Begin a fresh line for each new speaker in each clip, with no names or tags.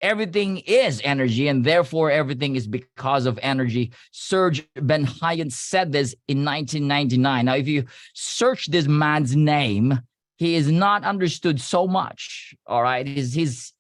everything is energy, and therefore everything is because of energy. Serge Ben Hayat said this in 1999. Now, if you search this man's name, he is not understood so much. All right, his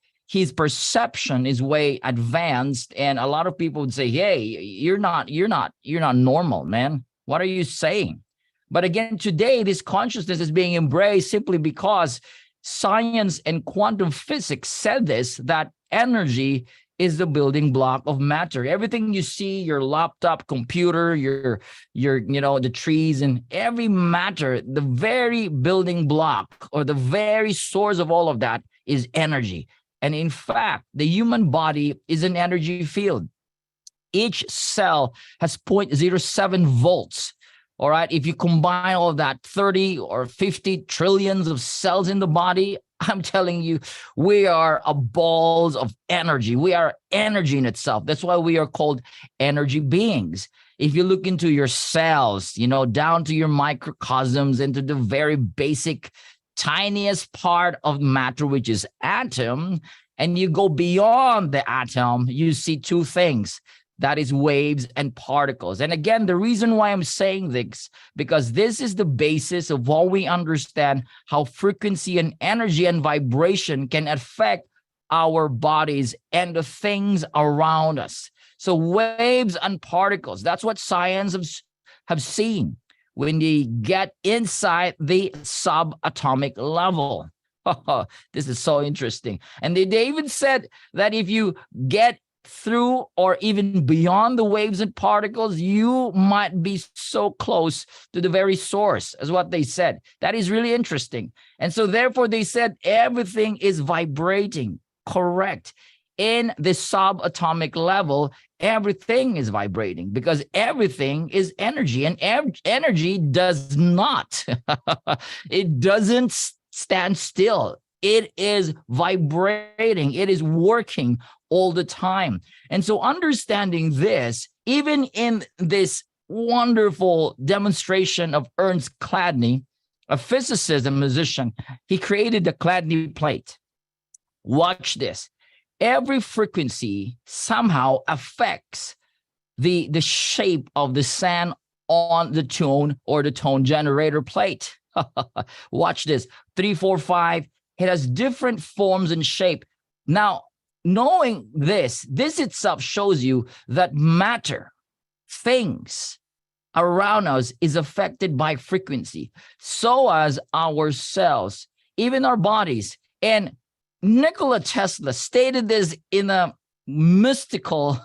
perception is way advanced, and a lot of people would say, "Hey, you're not normal, man. What are you saying?" But again, today this consciousness is being embraced simply because science and quantum physics said this, that energy is the building block of matter. Everything you see, your laptop, computer, your the trees, and every matter, the very building block or the very source of all of that is energy. And in fact, the human body is an energy field. Each cell has 0.07 volts. All right. If you combine all of that 30 or 50 trillions of cells in the body, I'm telling you, we are a balls of energy. We are energy in itself. That's why we are called energy beings. If you look into your cells, down to your microcosms, into the very basic, tiniest part of matter, which is atom, and you go beyond the atom, you see two things. That is waves and particles. And again, the reason why I'm saying this, because this is the basis of how we understand how frequency and energy and vibration can affect our bodies and the things around us. So waves and particles, that's what science have seen when they get inside the subatomic level. This is so interesting. And they even said that if you get through or even beyond the waves and particles, you might be so close to the very source, as what they said. That is really interesting. And so therefore they said everything is vibrating. Correct. In the subatomic level, everything is vibrating because everything is energy, and energy does not. It doesn't stand still. It is vibrating. It is working all the time. And so understanding this, even in this wonderful demonstration of Ernst Chladni, a physicist and musician, he created the Chladni plate. Watch this. Every frequency somehow affects the shape of the sand on the tone or the tone generator plate. Watch this. 3, 4, 5. It has different forms and shape. Now, knowing this itself shows you that matter, things around us is affected by frequency. So as our cells, even our bodies. And Nikola Tesla stated this in a mystical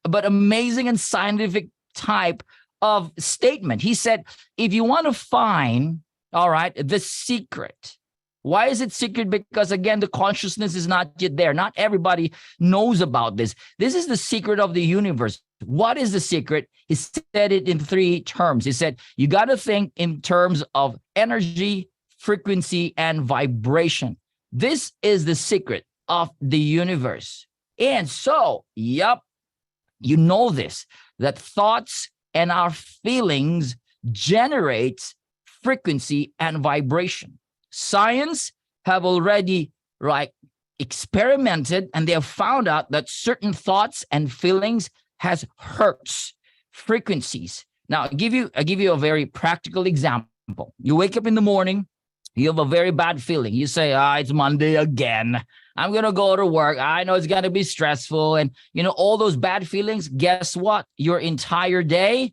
but amazing and scientific type of statement. He said, if you want to find, all right, the secret. Why is it secret? Because again, the consciousness is not yet there. Not everybody knows about this. This is the secret of the universe. What is the secret? He said it in 3 terms. He said, you got to think in terms of energy, frequency, and vibration. This is the secret of the universe. And so, yep, you know this, that thoughts and our feelings generate frequency and vibration. Science have already experimented, and they have found out that certain thoughts and feelings has hertz frequencies. Now, I'll give you a very practical example. You wake up in the morning, you have a very bad feeling. You say, it's Monday again. I'm going to go to work. I know it's going to be stressful. And, all those bad feelings, guess what? Your entire day,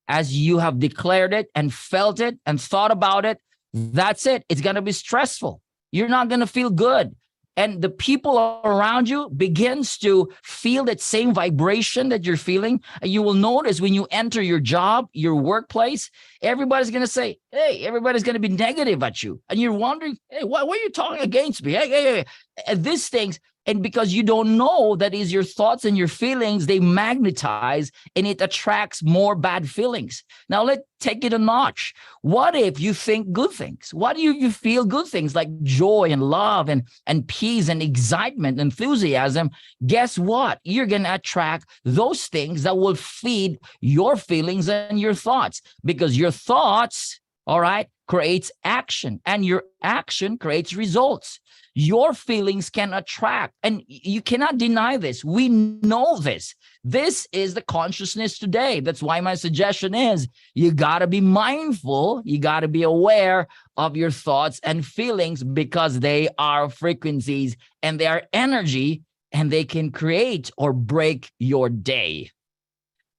as you have declared it and felt it and thought about it, that's it. It's going to be stressful. You're not going to feel good. And the people around you begins to feel that same vibration that you're feeling. And you will notice when you enter your job, your workplace, everybody's going to say, hey, everybody's going to be negative at you. And you're wondering, hey, why are you talking against me? Hey. And these things, and because you don't know that is your thoughts and your feelings, they magnetize and it attracts more bad feelings. Now let's take it a notch. What if you think good things? What do you feel good things like joy and love and peace and excitement, enthusiasm? Guess what? You're going to attract those things that will feed your feelings and your thoughts, because your thoughts all right, creates action, and your action creates results. Your feelings can attract, and you cannot deny this. We know this. This is the consciousness today. That's why my suggestion is you got to be mindful. You got to be aware of your thoughts and feelings, because they are frequencies and they are energy, and they can create or break your day.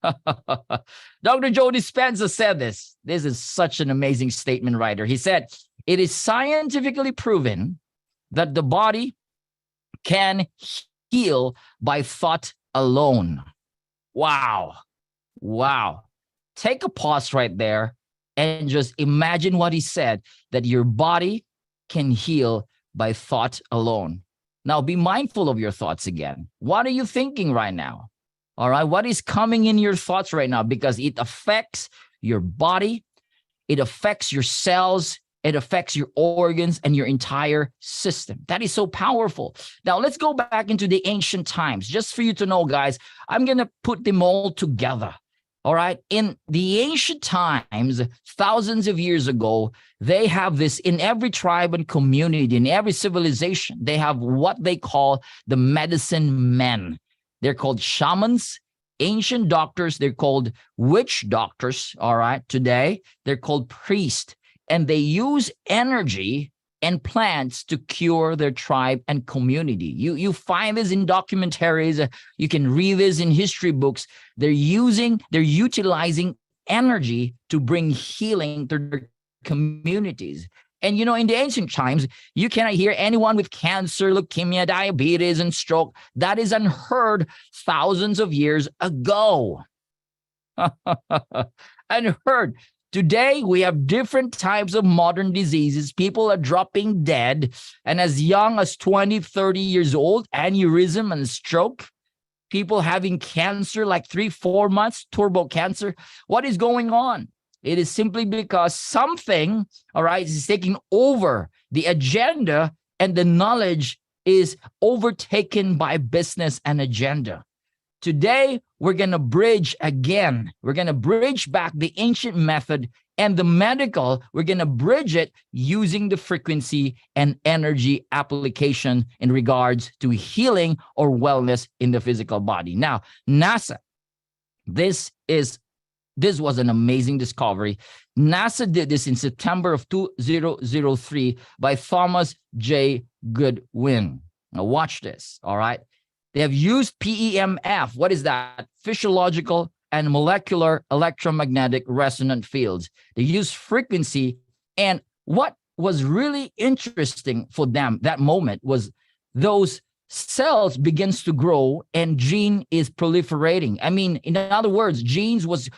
Dr. Joe Dispenza said this. This is such an amazing statement, writer. He said, it is scientifically proven that the body can heal by thought alone. Wow. Wow. Take a pause right there and just imagine what he said, that your body can heal by thought alone. Now, be mindful of your thoughts again. What are you thinking right now? All right. What is coming in your thoughts right now? Because it affects your body. It affects your cells. It affects your organs and your entire system. That is so powerful. Now, let's go back into the ancient times. Just for you to know, guys, I'm going to put them all together. All right. In the ancient times, thousands of years ago, they have this in every tribe and community, in every civilization. They have what they call the medicine men. They're called shamans, ancient doctors. They're called witch doctors. All right. Today, they're called priests. And they use energy and plants to cure their tribe and community. You find this in documentaries. You can read this in history books. They're utilizing energy to bring healing to their communities. And, in the ancient times, you cannot hear anyone with cancer, leukemia, diabetes, and stroke. That is unheard thousands of years ago. Unheard. Today, we have different types of modern diseases. People are dropping dead, and as young as 20, 30 years old, aneurysm and stroke. People having cancer like 3-4 months, turbo cancer. What is going on? It is simply because something, all right, is taking over the agenda, and the knowledge is overtaken by business and agenda. Today, we're going to bridge again. We're going to bridge back the ancient method and the medical. We're going to bridge it using the frequency and energy application in regards to healing or wellness in the physical body. Now, NASA, this was an amazing discovery. NASA did this in September of 2003 by Thomas J. Goodwin. Now, watch this, all right? They have used PEMF. What is that? Physiological and molecular electromagnetic resonant fields. They use frequency. And what was really interesting for them that moment was those cells begins to grow and gene is proliferating. I mean, in other words, genes was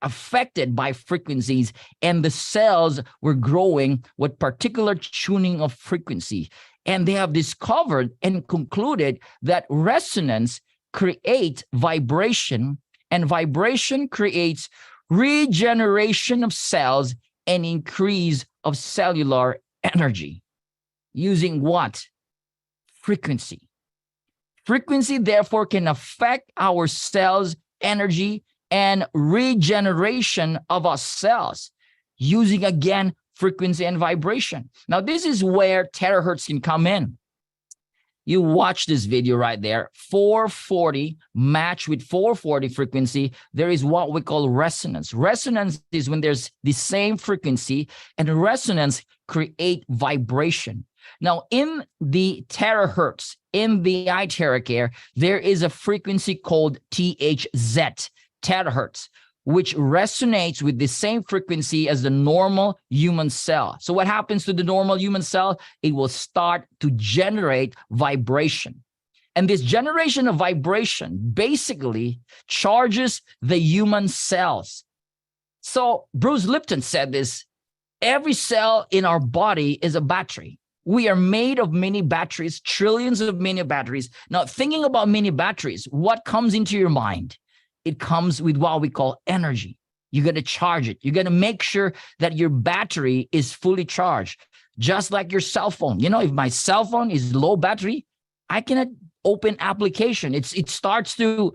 affected by frequencies, and the cells were growing with particular tuning of frequency. And they have discovered and concluded that resonance creates vibration, and vibration creates regeneration of cells and increase of cellular energy. Using what? Frequency. Frequency, therefore, can affect our cells' energy and regeneration of our cells, using, again, frequency and vibration. Now, this is where terahertz can come in. You watch this video right there, 440 match with 440 frequency. There is what we call resonance. Resonance is when there's the same frequency, and resonance create vibration. Now, in the terahertz, in the iteraCare, there is a frequency called THZ, terahertz, which resonates with the same frequency as the normal human cell. So what happens to the normal human cell? It will start to generate vibration. And this generation of vibration basically charges the human cells. So Bruce Lipton said this, every cell in our body is a battery. We are made of mini batteries, trillions of mini batteries. Now, thinking about mini batteries, what comes into your mind? It comes with what we call energy. You're going to charge it. You're going to make sure that your battery is fully charged, just like your cell phone. You know, if my cell phone is low battery, I cannot open application. It starts to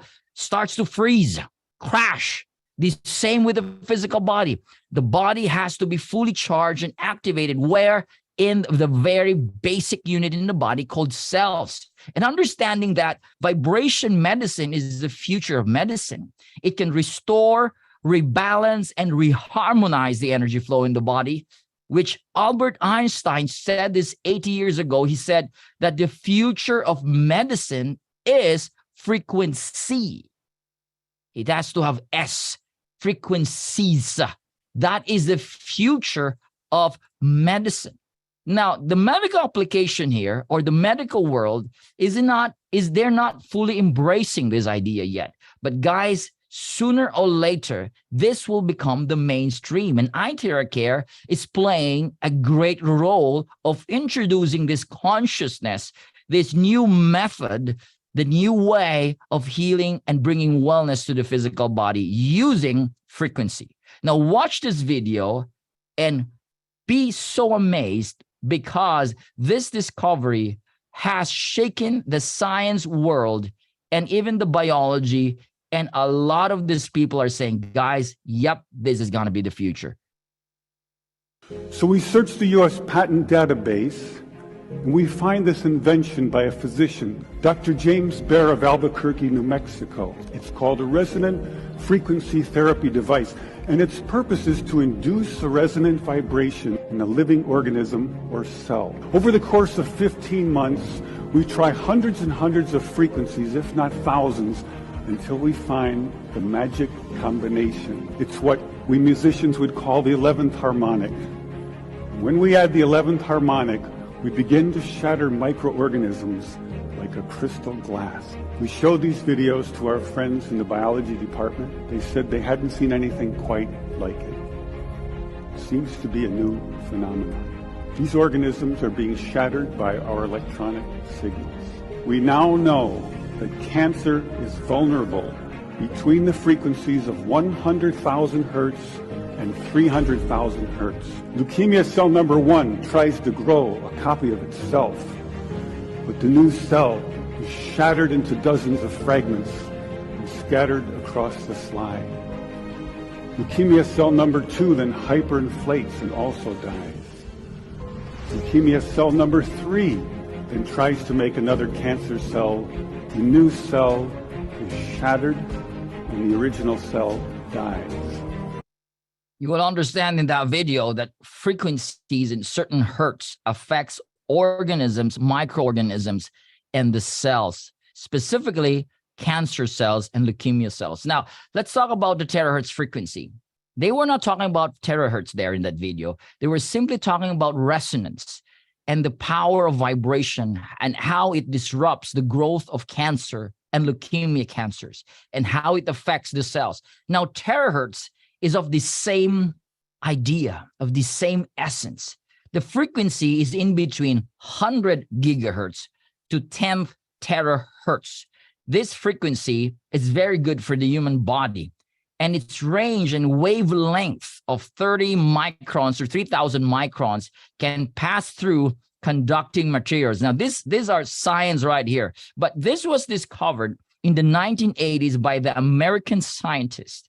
freeze, crash. The same with the physical body. The body has to be fully charged and activated where? In the very basic unit in the body called cells. And understanding that vibration medicine is the future of medicine. It can restore, rebalance, and reharmonize the energy flow in the body, which Albert Einstein said this 80 years ago. He said that the future of medicine is frequency. It has to have S, frequencies. That is the future of medicine. Now, the medical application here, or the medical world, they're not fully embracing this idea yet. But guys, sooner or later, this will become the mainstream. And iteraCare is playing a great role of introducing this consciousness, this new method, the new way of healing and bringing wellness to the physical body using frequency. Now, watch this video and be so amazed, because this discovery has shaken the science world and even the biology. And a lot of these people are saying, guys, yep, this is going to be the future.
So we searched the U.S. patent database, and we find this invention by a physician, Dr. James Bear of Albuquerque, New Mexico. It's called a resonant frequency therapy device, and its purpose is to induce a resonant vibration in a living organism or cell. Over the course of 15 months, we try hundreds and hundreds of frequencies, if not thousands, until we find the magic combination. It's what we musicians would call the 11th harmonic. When we add the 11th harmonic, we begin to shatter microorganisms like a crystal glass. We showed these videos to our friends in the biology department. They said they hadn't seen anything quite like it. It seems to be a new phenomenon. These organisms are being shattered by our electronic signals. We now know that cancer is vulnerable between the frequencies of 100,000 hertz and 300,000 hertz. Leukemia cell number 1 tries to grow a copy of itself, but the new cell is shattered into dozens of fragments and scattered across the slide. Leukemia cell number 2 then hyperinflates and also dies. Leukemia cell number 3 then tries to make another cancer cell. The new cell is shattered and the original cell dies.
You will understand in that video that frequencies in certain hertz affects organisms, microorganisms, and the cells, specifically cancer cells and leukemia cells. Now, let's talk about the terahertz frequency. They were not talking about terahertz there in that video. They were simply talking about resonance and the power of vibration and how it disrupts the growth of cancer and leukemia cancers and how it affects the cells. Now, terahertz is of the same idea, of the same essence. The frequency is in between 100 gigahertz to 10 terahertz. This frequency is very good for the human body, and its range and wavelength of 30 microns or 3,000 microns can pass through conducting materials. Now, these are science right here, but this was discovered in the 1980s by the American scientist.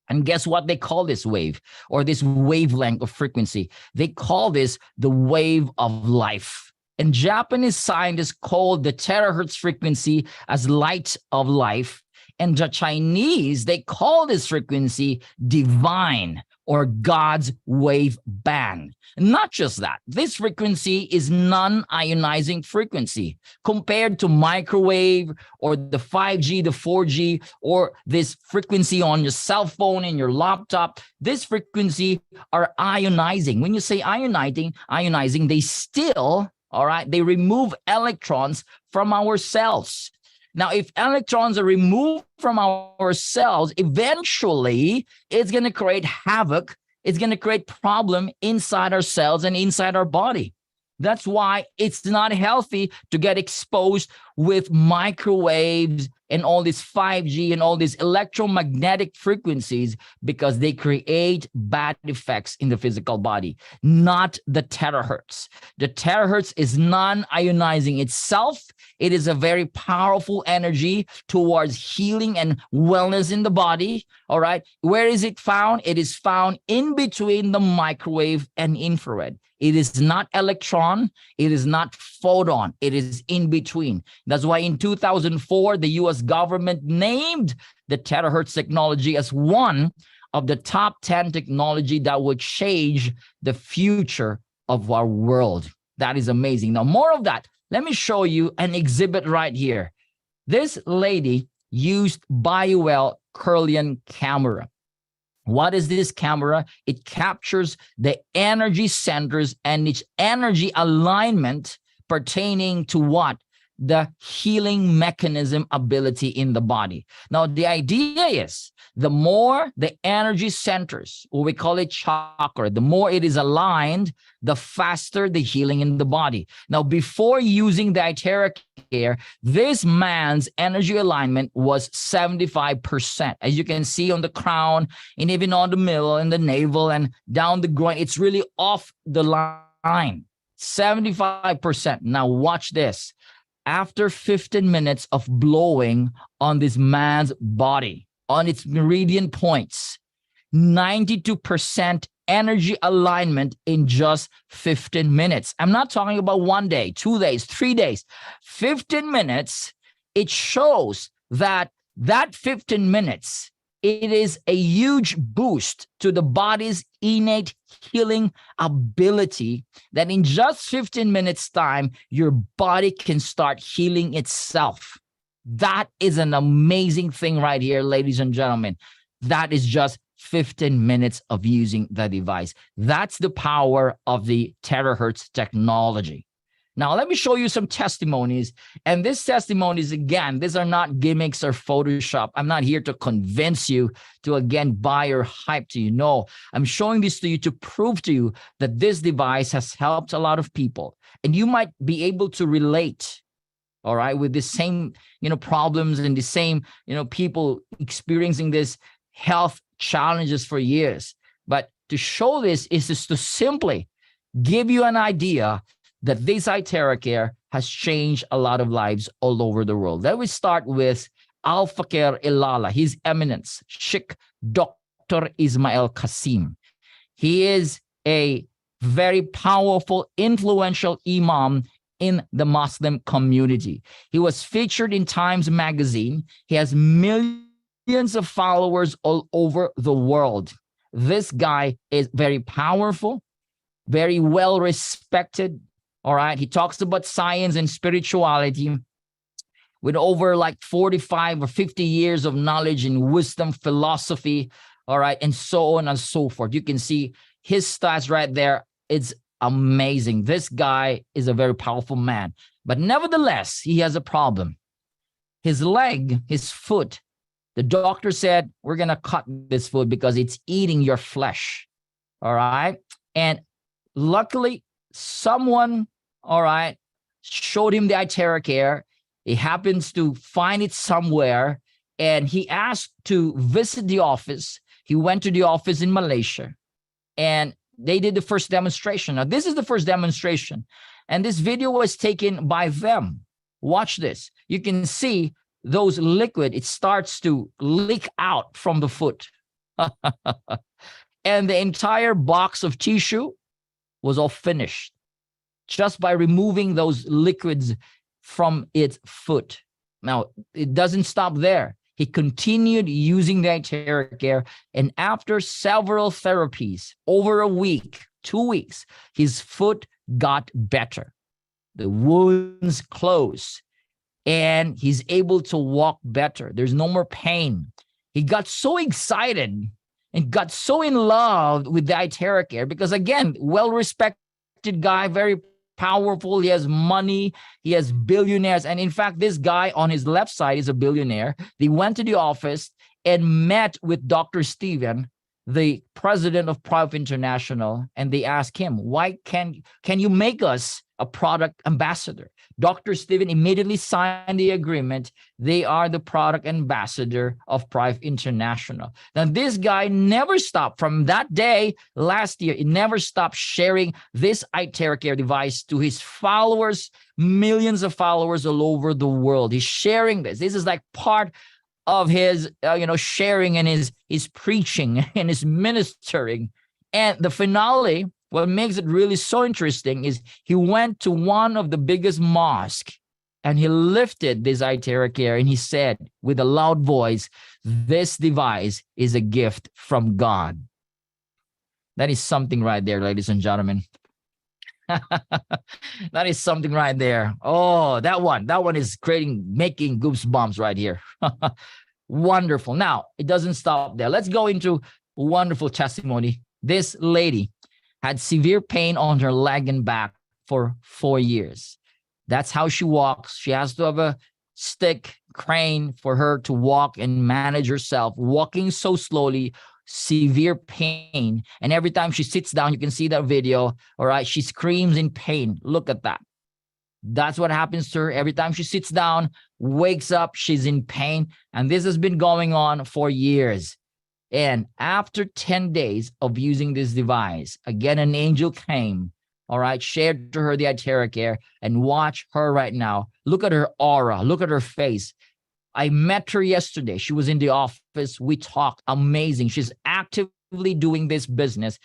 And guess what they call this wave or this wavelength of frequency? They call this the wave of life. And Japanese scientists called the terahertz frequency as light of life. And the Chinese, they call this frequency divine or God's wave band. Not just that, this frequency is non-ionizing frequency compared to microwave or the 5G, the 4G, or this frequency on your cell phone and your laptop. This frequency are ionizing. When you say ionizing, they still, all right, they remove electrons from our cells. Now, if electrons are removed from our cells, eventually it's going to create havoc. It's going to create problem inside our cells and inside our body. That's why it's not healthy to get exposed with microwaves and all this 5G and all these electromagnetic frequencies because they create bad effects in the physical body, not the terahertz. The terahertz is non-ionizing itself. It is a very powerful energy towards healing and wellness in the body. All right. Where is it found? It is found in between the microwave and infrared. It is not electron. It is not photon. It is in between. That's why in 2004, the US government named the terahertz technology as one of the top 10 technology that would change the future of our world. That is amazing. Now, more of that. Let me show you an exhibit right here. This lady used BioWell Kirlian camera. What is this camera? It captures the energy centers and its energy alignment pertaining to what? The healing mechanism ability in the body. Now, the idea is the more the energy centers, or we call it chakra, the more it is aligned, the faster the healing in the body. Now, before using the iteraCare, this man's energy alignment was 75%. As you can see on the crown and even on the middle and the navel and down the groin, it's really off the line, 75%. Now, watch this. After 15 minutes of blowing on this man's body, on its meridian points, 92% energy alignment in just 15 minutes. I'm not talking about 1 day, 2 days, 3 days. 15 minutes, it shows that 15 minutes, it is a huge boost to the body's innate healing ability that in just 15 minutes time, your body can start healing itself. That is an amazing thing right here, ladies and gentlemen. That is just 15 minutes of using the device. That's the power of the terahertz technology. Now, let me show you some testimonies. And these testimonies, again, these are not gimmicks or Photoshop. I'm not here to convince you to, again, buy or hype to you. No, I'm showing this to you to prove to you that this device has helped a lot of people. And you might be able to relate, all right, with the same, problems and the same, people experiencing this health challenges for years. But to show this is just to simply give you an idea that this iteraCare has changed a lot of lives all over the world. Let me start with Al-Fakir Ilala, His Eminence, Sheikh Dr. Ismail Qasim. He is a very powerful, influential imam in the Muslim community. He was featured in Times Magazine. He has millions of followers all over the world. This guy is very powerful, very well respected. All right. He talks about science and spirituality with over like 45 or 50 years of knowledge and wisdom, philosophy. All right. And so on and so forth. You can see his stats right there. It's amazing. This guy is a very powerful man. But nevertheless, he has a problem. His leg, his foot, the doctor said, we're going to cut this foot because it's eating your flesh. All right. And luckily, someone, all right, showed him the iteraCare. He happens to find it somewhere, and he asked to visit the office. He went to the office in Malaysia, and they did the first demonstration. Now, this is the first demonstration, and this video was taken by them. Watch this. You can see those liquid, it starts to leak out from the foot. And the entire box of tissue was all finished just by removing those liquids from its foot. Now, it doesn't stop there. He continued using the iteraCare, and after several therapies, over a week, 2 weeks, his foot got better. The wounds closed, and he's able to walk better. There's no more pain. He got so excited and got so in love with the iteraCare because, again, well-respected guy, very powerful. He has money. He has billionaires. And in fact, this guy on his left side is a billionaire. They went to the office and met with Dr. Steven. the president of Private International, and they asked him, why can you make us a product ambassador? Dr. Steven immediately signed the agreement. They are the product ambassador of Private International. Now, this guy never stopped from that day last year. He never stopped sharing this iteraCare device to his followers, millions of followers all over the world. He's sharing this. This is like part of his, sharing and his preaching and his ministering. And the finale, what makes it really so interesting is he went to one of the biggest mosques and he lifted this iteraCare and he said with a loud voice, this device is a gift from God. That is something right there, ladies and gentlemen. That is something right there. Oh, that one is making goosebumps right here. Wonderful. Now, it doesn't stop there. Let's go into wonderful testimony. This lady had severe pain on her leg and back for 4 years. That's how she walks. She has to have a stick crane for her to walk and manage herself, walking so slowly, severe pain. And every time she sits down, you can see that video. All right. She screams in pain. Look at that. That's what happens to her. Every time she sits down, wakes up, she's in pain. And this has been going on for years. And after 10 days of using this device, again, an angel came, all right, shared to her the iteraCare, and watch her right now. Look at her aura. Look at her face. I met her yesterday. She was in the office. We talked. Amazing. She's actively doing this business,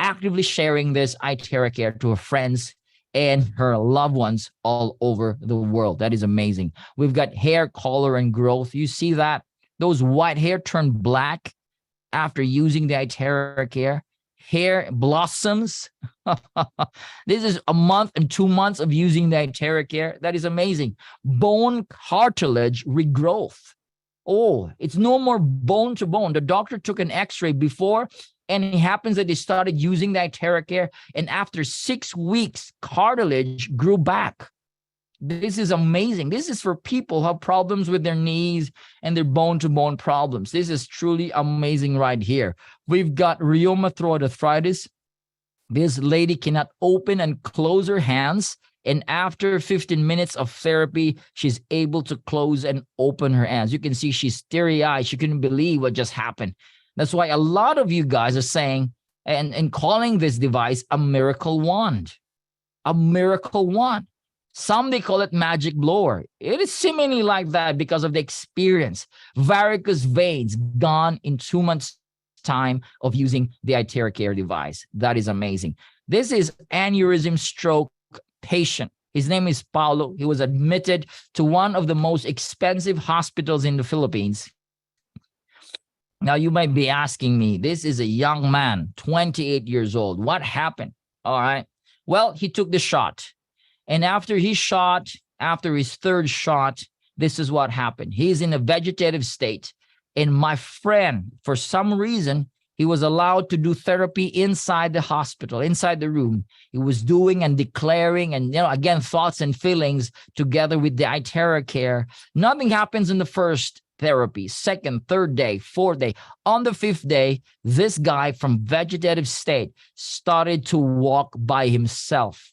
actively sharing this iteraCare to her friends and her loved ones all over the world. That is amazing. We've got hair color and growth. You see that? Those white hair turned black after using the iteraCare. Hair blossoms. This is a month and 2 months of using the iteraCare. That is amazing. Bone cartilage regrowth. Oh, it's no more bone to bone. The doctor took an x-ray before, and it happens that they started using the iteraCare, and after 6 weeks, cartilage grew back. This is amazing. This is for people who have problems with their knees and their bone-to-bone problems. This is truly amazing right here. We've got rheumatoid arthritis. This lady cannot open and close her hands. And after 15 minutes of therapy, she's able to close and open her hands. You can see she's teary-eyed. She couldn't believe what just happened. That's why a lot of you guys are saying and calling this device a miracle wand. A miracle wand. Some they call it magic blower. It is seemingly like that because of the experience. Varicose veins gone in 2 months' time of using the iteraCare device. That is amazing. This is aneurysm stroke patient. His name is Paulo. He was admitted to one of the most expensive hospitals in the Philippines. Now, you might be asking me, this is a young man, 28 years old. What happened? All right. Well, he took the shot. And after his third shot, this is what happened. He's in a vegetative state. And my friend, for some reason, he was allowed to do therapy inside the hospital, inside the room. He was doing and declaring and, again, thoughts and feelings together with the iteraCare. Nothing happens in the first therapy, second, third day, fourth day. On the fifth day, this guy from vegetative state started to walk by himself.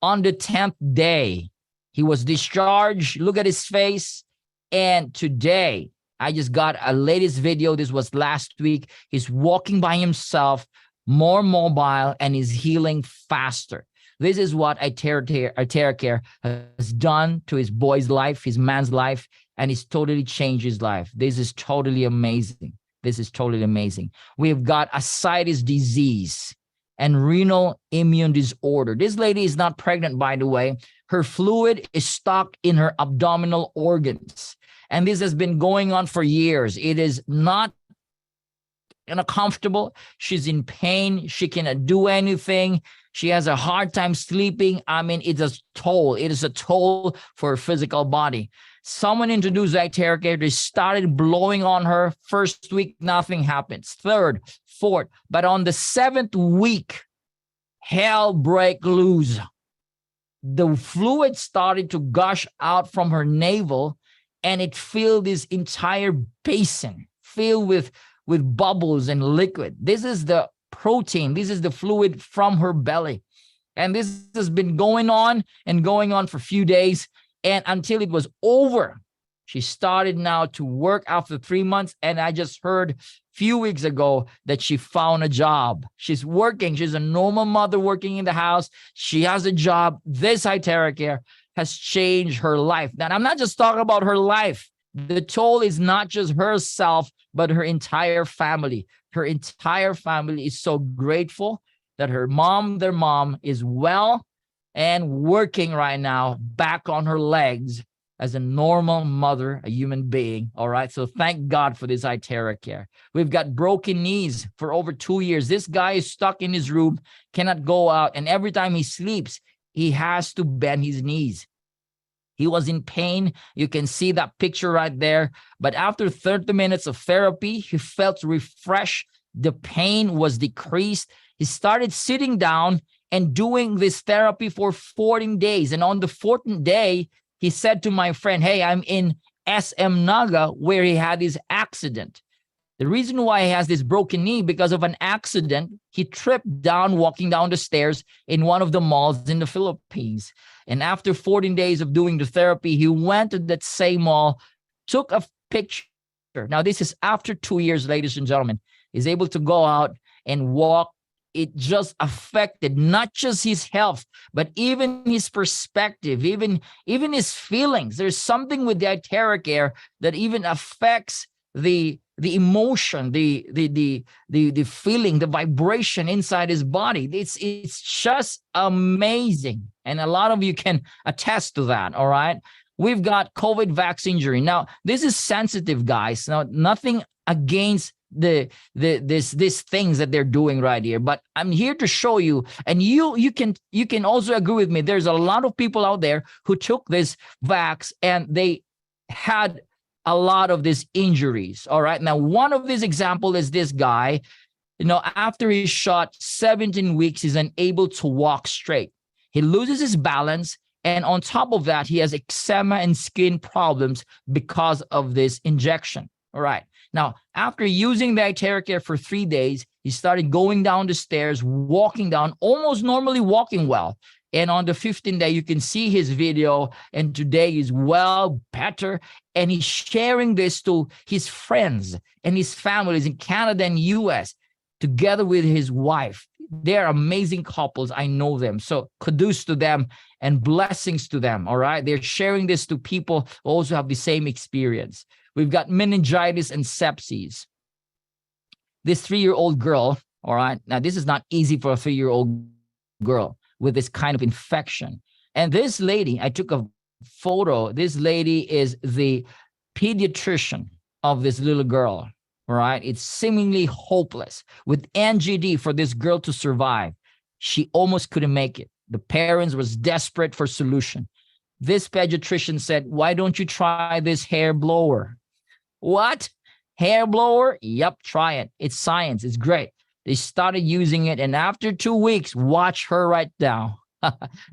On the 10th day, he was discharged. Look at his face. And today, I just got a latest video. This was last week. He's walking by himself, more mobile, and he's healing faster. This is what iteraCare has done to his boy's life, his man's life, and it's totally changed his life. This is totally amazing. This is totally amazing. We've got ascites disease and renal immune disorder. This lady is not pregnant, by the way. Her fluid is stuck in her abdominal organs. And this has been going on for years. It is not comfortable. She's in pain. She cannot do anything. She has a hard time sleeping. I mean, it's a toll. It is a toll for her physical body. Someone introduced iteraCare. They started blowing on her. First week, nothing happens. Third, fourth. But on the 7th week, hell break loose. The fluid started to gush out from her navel, and it filled this entire basin, filled with with bubbles and liquid. This is the protein. This is the fluid from her belly. And this has been going on and going on for a few days, and until it was over. She started now to work after 3 months, and I just heard a few weeks ago that she found a job. She's working. She's a normal mother working in the house. She has a job. This iteraCare has changed her life. Now, I'm not just talking about her life. The toll is not just herself, but her entire family. Her entire family is so grateful that their mom is well and working right now, back on her legs as a normal mother, a human being. All right. So thank God for this iteraCare. We've got broken knees for over 2 years. This guy is stuck in his room, cannot go out. And every time he sleeps, he has to bend his knees. He was in pain. You can see that picture right there. But after 30 minutes of therapy, he felt refreshed. The pain was decreased. He started sitting down and doing this therapy for 14 days. And on the 14th day, he said to my friend, hey, I'm in SM Naga, where he had his accident. The reason why he has this broken knee, because of an accident, he tripped down walking down the stairs in one of the malls in the Philippines. And after 14 days of doing the therapy, he went to that same mall, took a picture. Now, this is after 2 years, ladies and gentlemen. He's able to go out and walk. It just affected not just his health, but even his perspective, even his feelings. There's something with the iteraCare that even affects the emotion, the feeling, the vibration inside his body. It's just amazing. And a lot of you can attest to that. All right. We've got COVID vaccine injury. Now, this is sensitive, guys. Now, nothing against these things that they're doing right here, but I'm here to show you, and you can also agree with me. There's a lot of people out there who took this vax and they had a lot of these injuries. All right. Now, one of these example is this guy. After he's shot 17 weeks, he's unable to walk straight. He loses his balance. And on top of that, he has eczema and skin problems because of this injection. All right. Now, after using the iteraCare for 3 days, he started going down the stairs, walking down, almost normally walking well. And on the 15th day, you can see his video. And today he's well, better. And he's sharing this to his friends and his families in Canada and US, together with his wife. They're amazing couples. I know them. So kudos to them and blessings to them. All right. They're sharing this to people who also have the same experience. We've got meningitis and sepsis. This 3-year-old girl, all right, now this is not easy for a 3-year-old girl with this kind of infection. And this lady, I took a photo. This lady is the pediatrician of this little girl, all right? It's seemingly hopeless. With NGD, for this girl to survive, she almost couldn't make it. The parents was desperate for solution. This pediatrician said, why don't you try this hair blower? What? Hair blower? Yep, try it. It's science. It's great. They started using it, and after 2 weeks, watch her right now.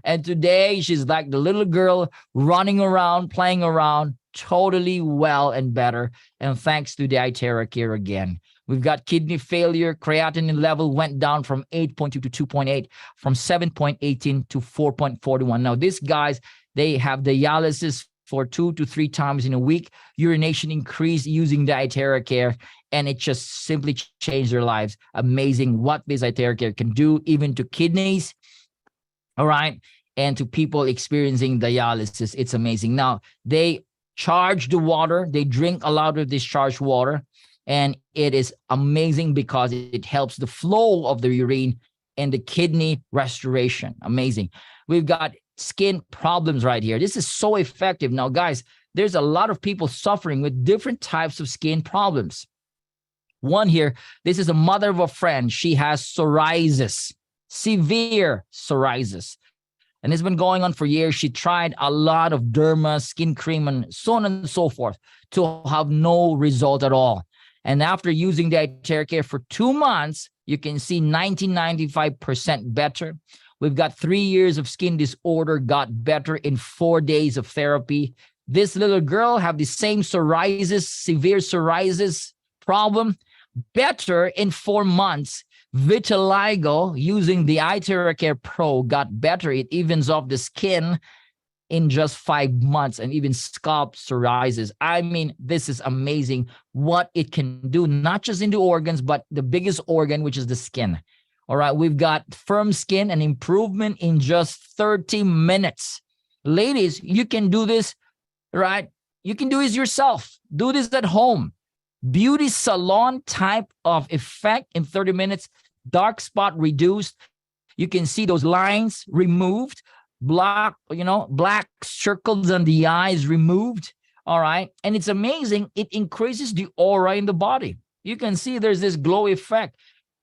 And today, she's like the little girl running around, playing around, totally well and better. And thanks to the iteraCare again. We've got kidney failure. Creatinine level went down from 8.2 to 2.8, from 7.18 to 4.41. Now, these guys, they have dialysis for 2 to 3 times in a week. Urination increased using the iteraCare, and it just simply changed their lives. Amazing what this iteraCare can do, even to kidneys, all right, and to people experiencing dialysis. It's amazing. Now, they charge the water. They drink a lot of discharged water, and it is amazing because it helps the flow of the urine and the kidney restoration. Amazing. We've got skin problems right here. This is so effective. Now, guys, there's a lot of people suffering with different types of skin problems. One here, this is a mother of a friend. She has psoriasis, severe psoriasis. And it's been going on for years. She tried a lot of derma, skin cream, and so on and so forth to have no result at all. And after using the iteraCare for 2 months, you can see 95% better. We've got 3 years of skin disorder, got better in 4 days of therapy. This little girl have the same psoriasis, severe psoriasis problem, better in 4 months. Vitiligo using the iteraCare Pro got better. It evens off the skin in just 5 months, and even scalp psoriasis. I mean, this is amazing what it can do, not just in the organs, but the biggest organ, which is the skin. All right, we've got firm skin and improvement in just 30 minutes. Ladies, you can do this, right? You can do this yourself. Do this at home. Beauty salon type of effect in 30 minutes. Dark spot reduced. You can see those lines removed. Black circles on the eyes removed. All right. And it's amazing. It increases the aura in the body. You can see there's this glow effect.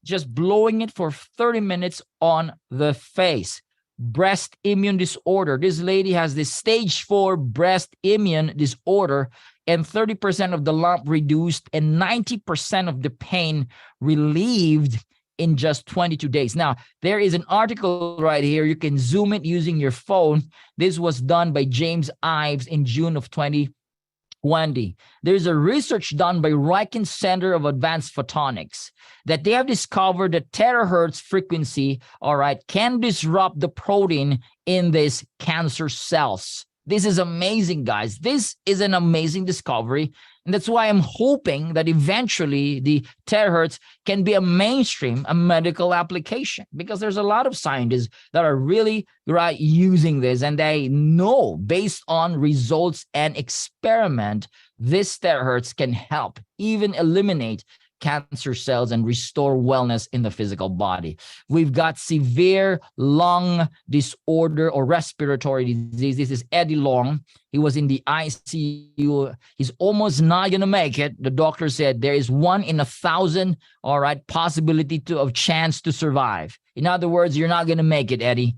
Just blowing it for 30 minutes on the face. Breast immune disorder. This lady has this stage 4 breast immune disorder, and 30% of the lump reduced and 90% of the pain relieved in just 22 days. Now, there is an article right here. You can zoom it using your phone. This was done by James Ives in June of 2020. There's a research done by Riken Center of Advanced Photonics that they have discovered that terahertz frequency, all right, can disrupt the protein in these cancer cells. This is amazing, guys. This is an amazing discovery. And that's why I'm hoping that eventually the terahertz can be a mainstream, a medical application, because there's a lot of scientists that are really using this, and they know based on results and experiment, this terahertz can help even eliminate cancer cells and restore wellness in the physical body. We've got severe lung disorder or respiratory disease. This is Eddie Long. He was in the ICU. He's almost not going to make it. The doctor said there is 1 in 1,000, all right, possibility of chance to survive. In other words, you're not going to make it, Eddie.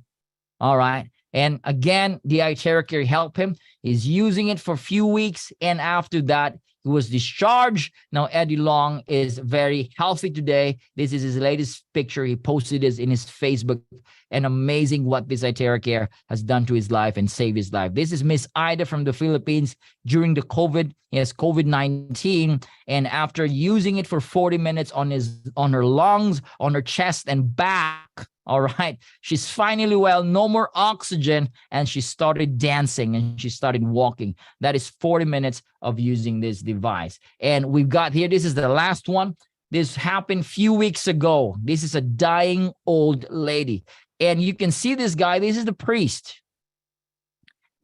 All right. And again, the iteraCare helped him. He's using it for a few weeks, and after that, he was discharged. Now, Eddie Long is very healthy today. This is his latest picture. He posted this in his Facebook. And amazing what this iteraCare has done to his life and saved his life. This is Miss Ida from the Philippines during the COVID. He has COVID-19. And after using it for 40 minutes on her lungs, on her chest and back, all right, she's finally well, no more oxygen, and she started dancing and she started walking. That is 40 minutes of using this device. And we've got here, this is the last one. This happened a few weeks ago. This is a dying old lady. And you can see this guy. This is the priest.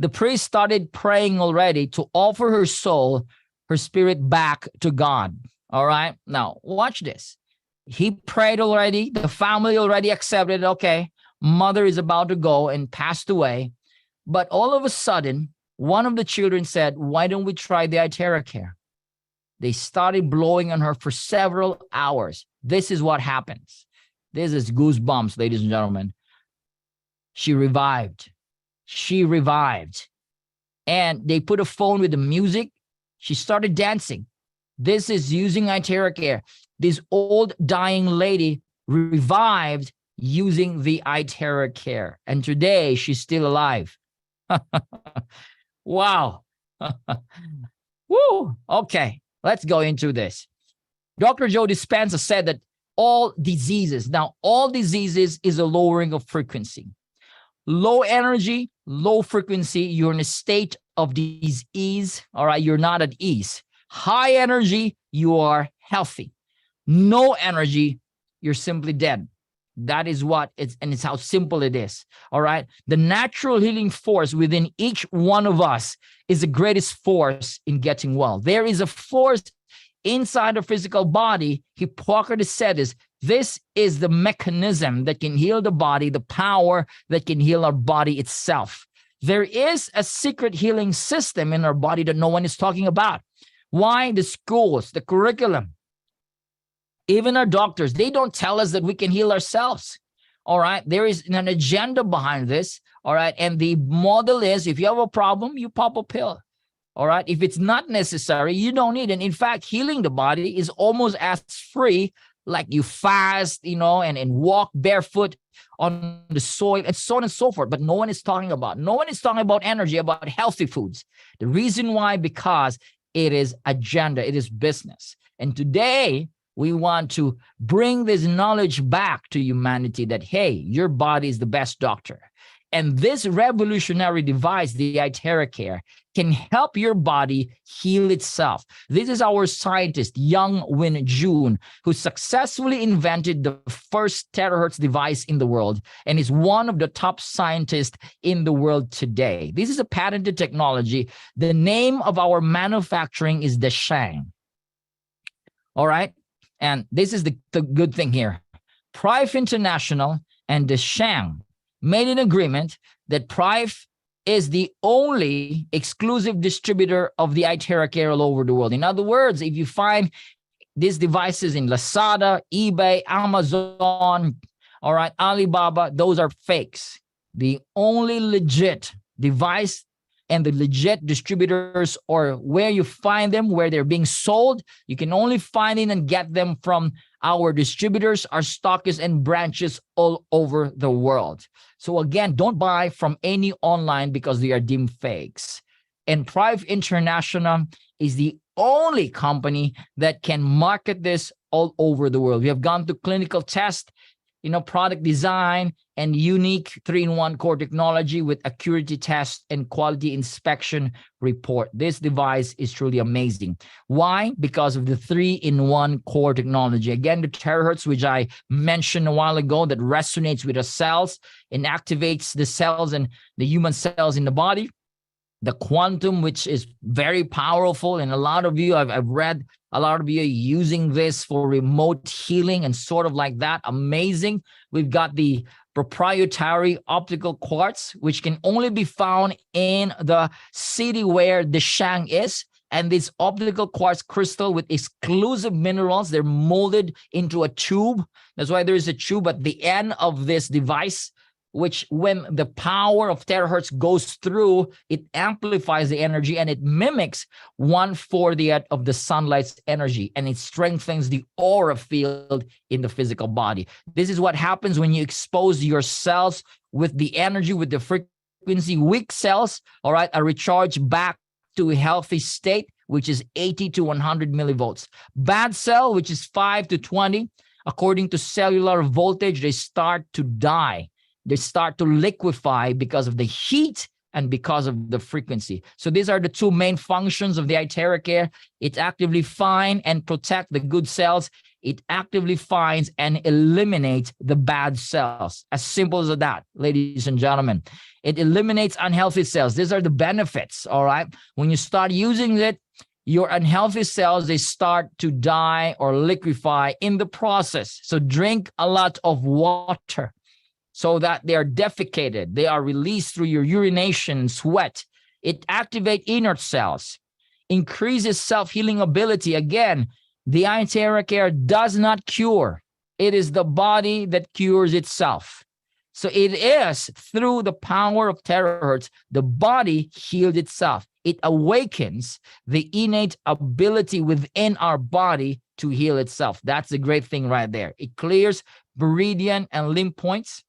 The priest started praying already to offer her soul, her spirit back to God. All right. Now, watch this. He prayed already. The family already accepted, okay, mother is about to go and passed away. But all of a sudden, one of the children said, why don't we try the iteraCare? They started blowing on her for several hours. This is what happens. This is goosebumps, ladies and gentlemen. She revived. She revived. And they put a phone with the music. She started dancing. This is using iteraCare. This old dying lady revived using the iteraCare. And today she's still alive. Wow. Woo. Okay, let's go into this. Dr. Joe Dispenza said that all diseases is a lowering of frequency. Low energy, low frequency, you're in a state of disease. All right, you're not at ease. High energy, you are healthy. No energy, you're simply dead. That is what it's how simple it is. All right. The natural healing force within each one of us is the greatest force in getting well. There is a force inside the physical body. Hippocrates said this is the mechanism that can heal the body, the power that can heal our body itself. There is a secret healing system in our body that no one is talking about. Why? The schools, the curriculum, even our doctors, they don't tell us that we can heal ourselves. All right. There is an agenda behind this. All right. And the model is if you have a problem, you pop a pill. All right. If it's not necessary, you don't need it. And in fact, healing the body is almost as free, like you fast, and walk barefoot on the soil and so on and so forth. But no one is talking about energy, about healthy foods. The reason why, because it is agenda, it is business. And today, We want to bring this knowledge back to humanity that, hey, your body is the best doctor. And this revolutionary device, the iteraCare, can help your body heal itself. This is our scientist, Young Win Jun, who successfully invented the first terahertz device in the world and is one of the top scientists in the world today. This is a patented technology. The name of our manufacturing is the Shang. All right. And this is the good thing here. Prive International and the Shang made an agreement that Prive is the only exclusive distributor of the iteraCare all over the world. In other words, if you find these devices in Lazada, eBay, Amazon, all right, Alibaba, those are fakes. The only legit device and the legit distributors, or where you find them, where they're being sold, you can only find it and get them from our distributors, our stockists, and branches all over the world. So again, don't buy from any online because they are deemed fakes. And Prive International is the only company that can market this all over the world. We have gone to clinical test, product design, and unique 3-in-1 core technology with accuracy test and quality inspection report. This device is truly amazing. Why? Because of the 3-in-1 core technology. Again, the terahertz, which I mentioned a while ago, that resonates with the cells and activates the cells and the human cells in the body. The quantum, which is very powerful, and a lot of you, I've read a lot of you using this for remote healing and sort of like that. Amazing. We've got the proprietary optical quartz, which can only be found in the city where the Shang is. And this optical quartz crystal with exclusive minerals, they're molded into a tube. That's why there is a tube at the end of this device, which when the power of terahertz goes through, it amplifies the energy and it mimics 1/40th of the sunlight's energy, and it strengthens the aura field in the physical body. This is what happens when you expose your cells with the energy, with the frequency. Weak cells, all right, are recharged back to a healthy state, which is 80 to 100 millivolts. Bad cell, which is 5 to 20, according to cellular voltage, they start to die. They start to liquefy because of the heat and because of the frequency. So these are the two main functions of the iteraCare. It actively finds and protects the good cells. It actively finds and eliminates the bad cells. As simple as that, ladies and gentlemen. It eliminates unhealthy cells. These are the benefits, all right? When you start using it, your unhealthy cells, they start to die or liquefy in the process. So drink a lot of water, so that they are defecated. They are released through your urination, sweat. It activates inert cells, increases self-healing ability. Again, the iteraCare does not cure. It is the body that cures itself. So it is through the power of terahertz, the body healed itself. It awakens the innate ability within our body to heal itself. That's the great thing right there. It clears meridian and limb points.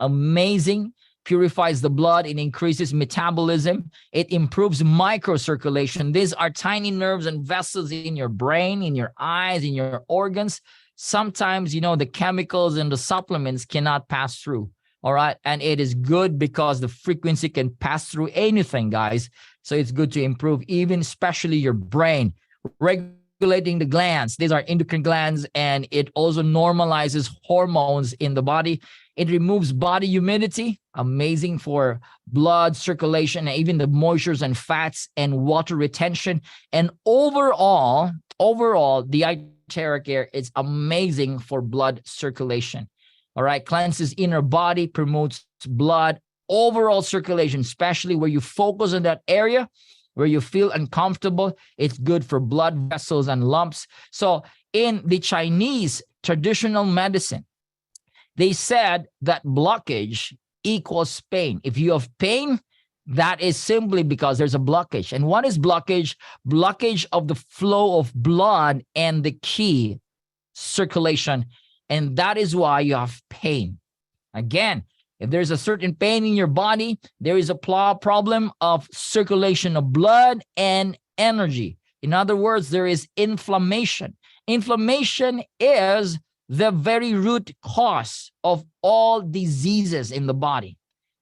Amazing. Purifies the blood. It increases metabolism. It improves microcirculation. These are tiny nerves and vessels in your brain, in your eyes, in your organs. Sometimes, the chemicals and the supplements cannot pass through. All right. And it is good because the frequency can pass through anything, guys. So it's good to improve, even especially your brain. Regulating the glands. These are endocrine glands, and it also normalizes hormones in the body. It removes body humidity, amazing for blood circulation, and even the moistures and fats and water retention. And overall, the iteraCare is amazing for blood circulation. All right, cleanses inner body, promotes blood, overall circulation, especially where you focus on that area where you feel uncomfortable. It's good for blood vessels and lumps. So in the Chinese traditional medicine, they said that blockage equals pain. If you have pain, that is simply because there's a blockage. And what is blockage? Blockage of the flow of blood and the key circulation. And that is why you have pain. Again, if there's a certain pain in your body, there is a problem of circulation of blood and energy. In other words, there is inflammation. Inflammation is the very root cause of all diseases in the body.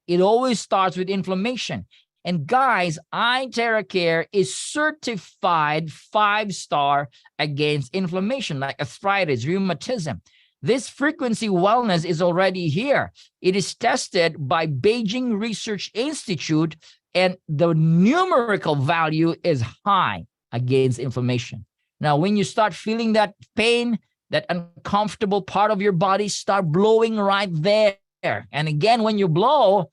It always starts with inflammation. And guys, iteraCare is certified 5-star against inflammation like arthritis, rheumatism. This frequency wellness is already here. It is tested by Beijing Research Institute, and the numerical value is high against inflammation. Now, when you start feeling that pain, that uncomfortable part of your body, start blowing right there. And again, when you blow,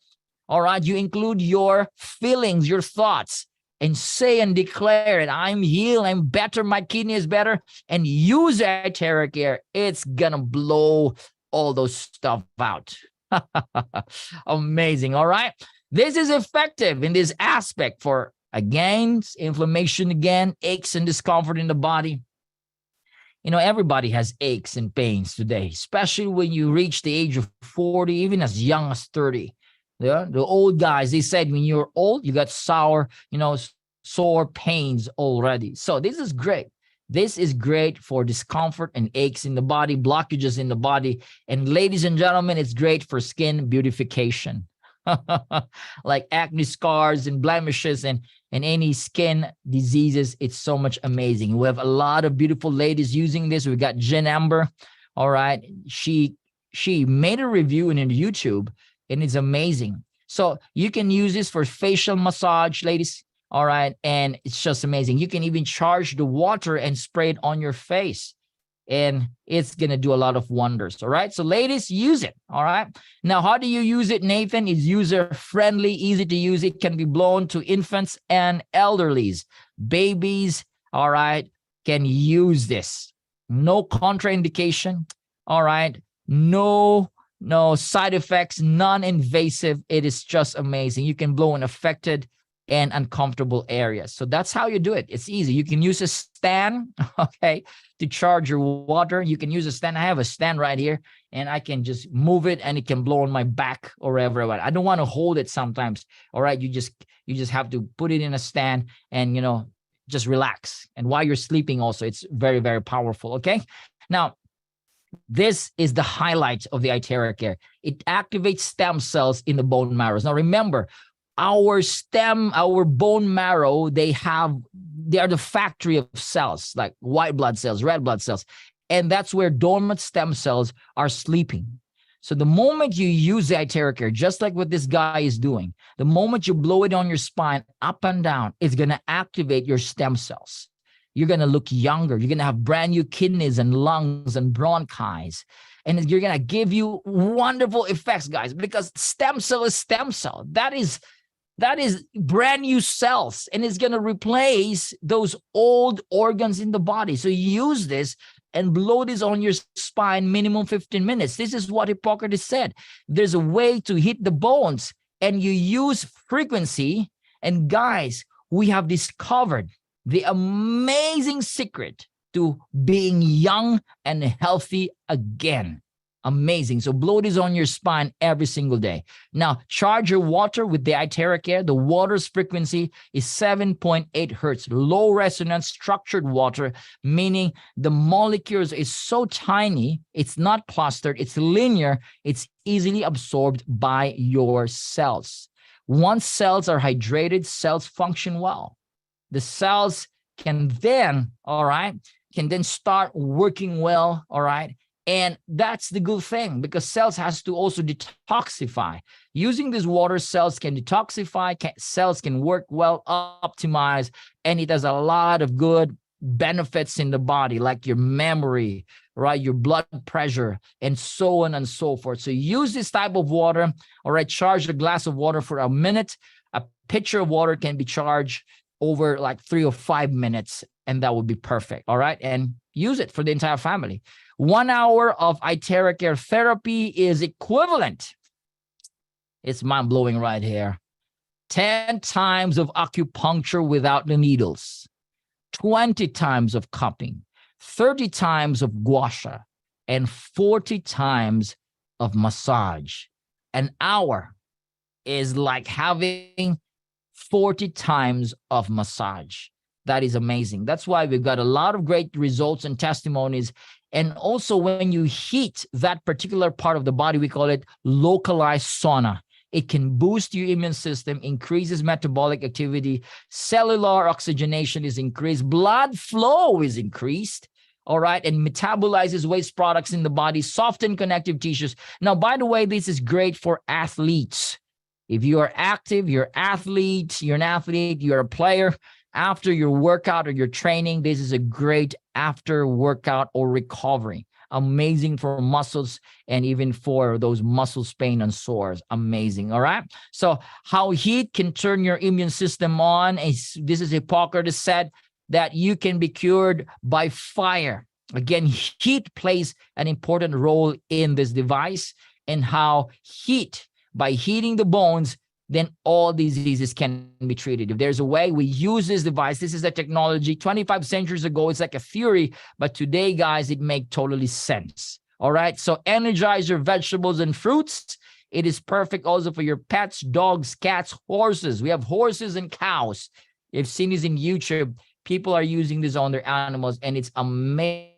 all right, you include your feelings, your thoughts, and say and declare it. I'm healed, I'm better, my kidney is better, and use iteraCare. It's gonna blow all those stuff out. Amazing, all right? This is effective in this aspect for, again, inflammation again, aches and discomfort in the body. You know, everybody has aches and pains today, especially when you reach the age of 40, even as young as 30. Yeah, the old guys, they said when you're old, you got sore pains already. So this is great. This is great for discomfort and aches in the body, blockages in the body. And ladies and gentlemen, it's great for skin beautification. Like acne scars and blemishes and any skin diseases. It's so much amazing. We have a lot of beautiful ladies using this. We got Jen Amber. All right. She made a review in YouTube, and it's amazing. So you can use this for facial massage, ladies. All right. And it's just amazing. You can even charge the water and spray it on your face, and it's going to do a lot of wonders. All right. So ladies, use it. All right. Now, how do you use it, Nathan? It's user friendly, easy to use. It can be blown to infants and elderlies. Babies, all right, can use this. No contraindication. All right. No side effects, non-invasive. It is just amazing. You can blow in affected and uncomfortable areas. So that's how you do it. It's easy. You can use a stand, okay, to charge your water. You can use a stand. I have a stand right here, and I can just move it, and it can blow on my back or wherever. I don't want to hold it sometimes. All right, you just have to put it in a stand and, just relax. And while you're sleeping also, it's very, very powerful, okay? Now, this is the highlight of the iteraCare. It activates stem cells in the bone marrows. Now, remember, our bone marrow, they are the factory of cells, like white blood cells, red blood cells. And that's where dormant stem cells are sleeping. So the moment you use the iteraCare, just like what this guy is doing, the moment you blow it on your spine up and down, it's going to activate your stem cells. You're going to look younger. You're going to have brand new kidneys and lungs and bronchi. And you're going to give you wonderful effects, guys, because stem cell is stem cell. That is brand new cells, and it's going to replace those old organs in the body. So use this and blow this on your spine minimum 15 minutes. This is what Hippocrates said. There's a way to hit the bones, and you use frequency. And guys, we have discovered the amazing secret to being young and healthy again. Amazing. So blow this on your spine every single day. Now, charge your water with the iteraCare. The water's frequency is 7.8 hertz, low resonance structured water, meaning the molecules is so tiny, it's not clustered, it's linear, it's easily absorbed by your cells. Once cells are hydrated, cells function well. The cells can then start working well, all right? And that's the good thing, because cells has to also detoxify. Using this water, cells can detoxify, cells can work well, optimize, and it has a lot of good benefits in the body, like your memory, right? Your blood pressure, and so on and so forth. So use this type of water, all right? Charge a glass of water for a minute. A pitcher of water can be charged over like 3 or 5 minutes, and that would be perfect, all right? And use it for the entire family. 1 hour of iteraCare therapy is equivalent, it's mind-blowing right here, 10 times of acupuncture without the needles, 20 times of cupping, 30 times of gua sha, and 40 times of massage. An hour is like having 40 times of massage. That is amazing. That's why we've got a lot of great results and testimonies. And also when you heat that particular part of the body, we call it localized sauna. It can boost your immune system, increases metabolic activity, cellular oxygenation is increased, blood flow is increased, all right, and metabolizes waste products in the body, soften connective tissues. Now, by the way, this is great for athletes. If you are active, you're an athlete, you're a player, after your workout or your training, this is a great after workout or recovery. Amazing for muscles and even for those muscles pain and sores. Amazing. All right. So how heat can turn your immune system on. This is Hippocrates said that you can be cured by fire. Again, heat plays an important role in this device, and how heat, by heating the bones, then all diseases can be treated. If there's a way, we use this device. This is a technology. 25 centuries ago, it's like a theory, but today, guys, it makes totally sense. All right, so energize your vegetables and fruits. It is perfect also for your pets, dogs, cats, horses. We have horses and cows. You've seen this in YouTube. People are using this on their animals, and it's amazing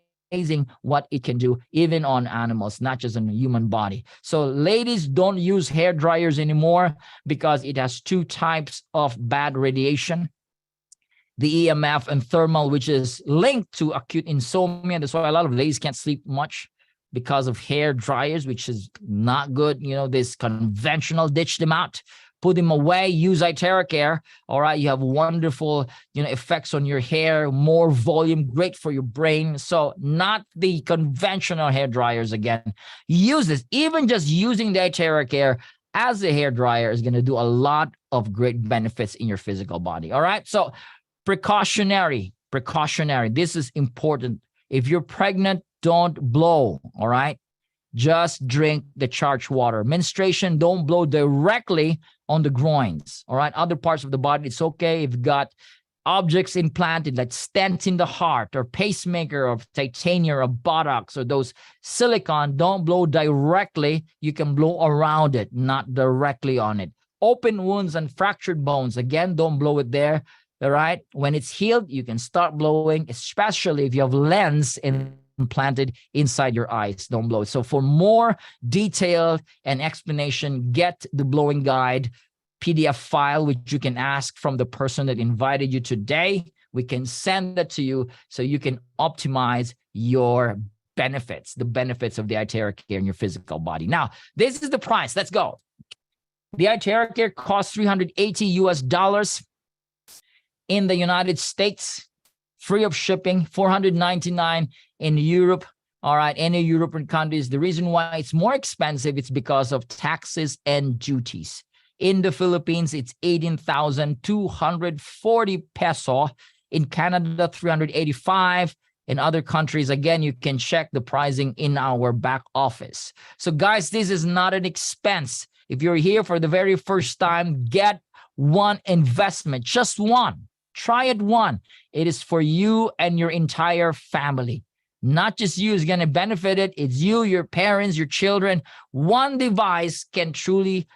what it can do even on animals, not just on the human body. So ladies, don't use hair dryers anymore because it has two types of bad radiation, the EMF and thermal, which is linked to acute insomnia. That's why a lot of ladies can't sleep much, because of hair dryers, which is not good. You know, this conventional, ditch them out, put them away, use iteraCare. All right, you have wonderful, effects on your hair, more volume, great for your brain. So not the conventional hair dryers again. Use this. Even just using the iteraCare as a hair dryer is going to do a lot of great benefits in your physical body. All right, so precautionary. This is important. If you're pregnant, don't blow. All right, just drink the charged water. Menstruation, don't blow directly on the groins. All right, other parts of the body, it's okay. If you've got objects implanted like stents in the heart or pacemaker or titanium or buttocks or those silicone, don't blow directly. You can blow around it, not directly on it. Open wounds and fractured bones, again, don't blow it there. All right, when it's healed, you can start blowing, especially if you have lens implanted inside your eyes. Don't blow it. So for more detail and explanation, get the blowing guide PDF file, which you can ask from the person that invited you today. We can send that to you so you can optimize your benefits, the benefits of the iteraCare in your physical body. Now, this is the price. Let's go. The iteraCare costs $380 in the United States, free of shipping, $499 in Europe. All right, any European countries. The reason why it's more expensive, it's because of taxes and duties. In the Philippines, it's 18,240 peso. In Canada, 385. In other countries, again, you can check the pricing in our back office. So guys, this is not an expense. If you're here for the very first time, get one investment, just one. Try it one. It is for you and your entire family. Not just you is going to benefit it. It's you, your parents, your children. One device can truly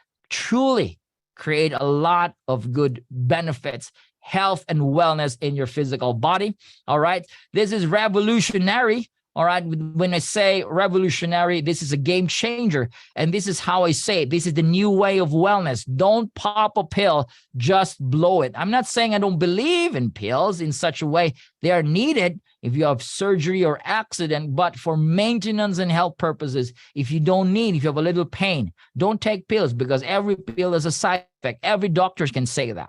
create a lot of good benefits, health and wellness in your physical body. All right. This is revolutionary. All right. When I say revolutionary, this is a game changer. And this is how I say it. This is the new way of wellness. Don't pop a pill, just blow it. I'm not saying I don't believe in pills in such a way. They are needed if you have surgery or accident, but for maintenance and health purposes, if you have a little pain, don't take pills, because every pill has a side effect. Every doctor can say that.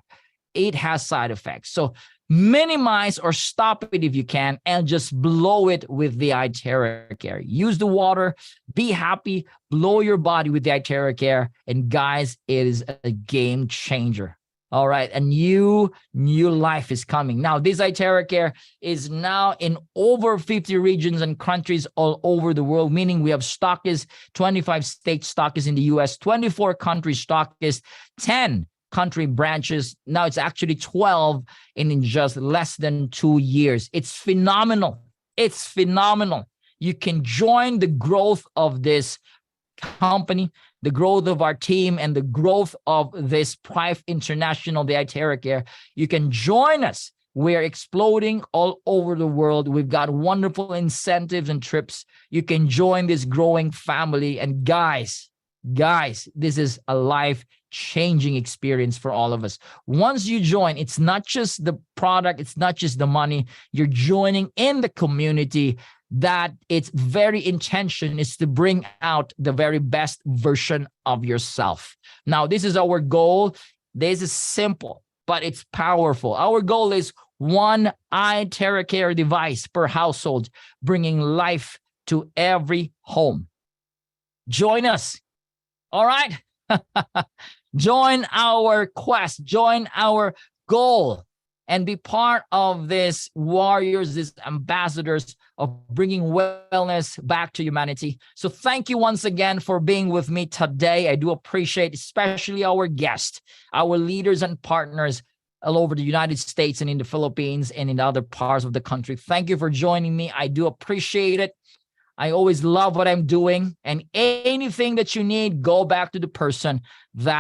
It has side effects. So minimize or stop it if you can, and just blow it with the iteraCare. Use the water, be happy, blow your body with the iteraCare. And guys, it is a game changer. All right, a new life is coming. Now, this iteraCare is now in over 50 regions and countries all over the world, meaning we have stockists, 25 state stockists in the US, 24 country stockists, 10 country branches. Now it's actually 12 in just less than 2 years. It's phenomenal. It's phenomenal. You can join the growth of this company, the growth of our team, and the growth of this Prive International, the iteraCare. You can join us We're exploding all over the world. We've got wonderful incentives and trips. You can join this growing family. And guys, this is a life-changing experience for all of us. Once you join, it's not just the product, it's not just the money. You're joining in the community that its very intention is to bring out the very best version of yourself. Now, this is our goal. This is simple, but it's powerful. Our goal is one iteraCare device per household, bringing life to every home. Join us. All right. Join our quest, join our goal, and be part of this warriors, these ambassadors of bringing wellness back to humanity. So thank you once again for being with me today. I do appreciate especially our guests, our leaders and partners all over the United States and in the Philippines and in other parts of the country. Thank you for joining me. I do appreciate it. I always love what I'm doing, and anything that you need, go back to the person that